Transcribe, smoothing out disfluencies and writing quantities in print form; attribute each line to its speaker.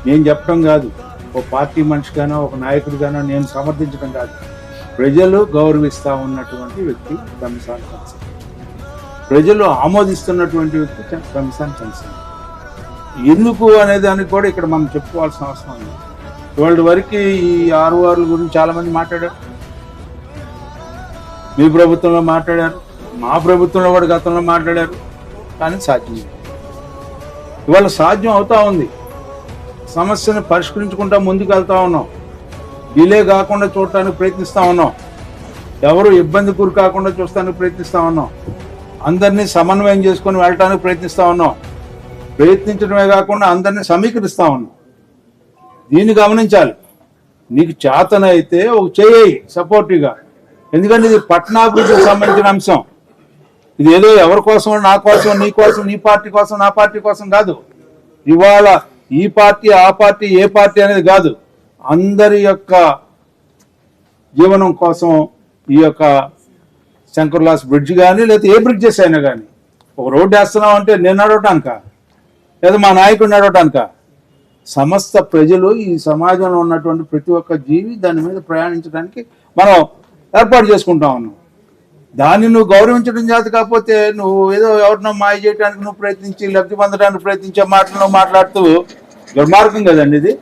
Speaker 1: నేను చెప్పడం కాదు, ఒక పార్టీ మనిషిగానో ఒక నాయకుడిగానో నేను సమర్థించడం కాదు. ప్రజలు గౌరవిస్తూ ఉన్నటువంటి వ్యక్తి తమ్మిసాని చంద్రశేఖర్. ప్రజలు ఆమోదిస్తున్నటువంటి వ్యక్తి తమ్మిసాని చంద్రశేఖర్. ఎందుకు అనే దానికి కూడా ఇక్కడ మనం చెప్పుకోవాల్సిన అవసరం ఉంది. ఇవాళ వరకు ఈ ఆర్ఓఆర్ల గురించి చాలామంది మాట్లాడారు. మీ ప్రభుత్వంలో మాట్లాడారు, మా ప్రభుత్వంలో కూడా గతంలో మాట్లాడారు. కానీ సాధ్యం ఇవాళ సాధ్యం అవుతా ఉంది. సమస్యను పరిష్కరించుకుంటా ముందుకు వెళ్తా ఉన్నాం. డిలే కాకుండా చూడటానికి ప్రయత్నిస్తూ ఉన్నాం. ఎవరు ఇబ్బంది గురి కాకుండా చూడటానికి ప్రయత్నిస్తూ ఉన్నాం. అందరినీ సమన్వయం చేసుకొని వెళ్ళటానికి ప్రయత్నిస్తూ ఉన్నాం. ప్రయత్నించడమే కాకుండా అందరినీ సమీకరిస్తూ ఉన్నాం. దీన్ని గమనించాలి. నీకు చేతనైతే ఒక చేయి సపోర్టివ్గా. ఎందుకంటే ఇది పట్టణాభివృద్ధికి సంబంధించిన అంశం. ఇది ఏదో ఎవరి కోసం, నా కోసం, నీ కోసం, నీ పార్టీ కోసం, నా పార్టీ కోసం కాదు. ఇవాళ ఈ పార్టీ ఆ పార్టీ ఏ పార్టీ అనేది కాదు. అందరి యొక్క జీవనం కోసం ఈ యొక్క శంకర్లాస్ బ్రిడ్జ్ కానీ లేదా ఏ బ్రిడ్జెస్ అయినా కానీ, ఒక రోడ్డు వేస్తున్నాం అంటే నేను నడవటానిక లేదా మా నాయకుడు నడవటానిక? సమస్త ప్రజలు, ఈ సమాజంలో ఉన్నటువంటి ప్రతి ఒక్క జీవి దాని మీద ప్రయాణించడానికి మనం ఏర్పాటు చేసుకుంటా ఉన్నాం. దాన్ని నువ్వు గౌరవించడం చేత కాకపోతే నువ్వు ఏదో ఎవరినో మాయ చేయడానికి నువ్వు ప్రయత్నించి, లబ్ధి పొందడానికి ప్రయత్నించే మాటలు మాట్లాడుతూ దుర్మార్గం కదండి ఇది.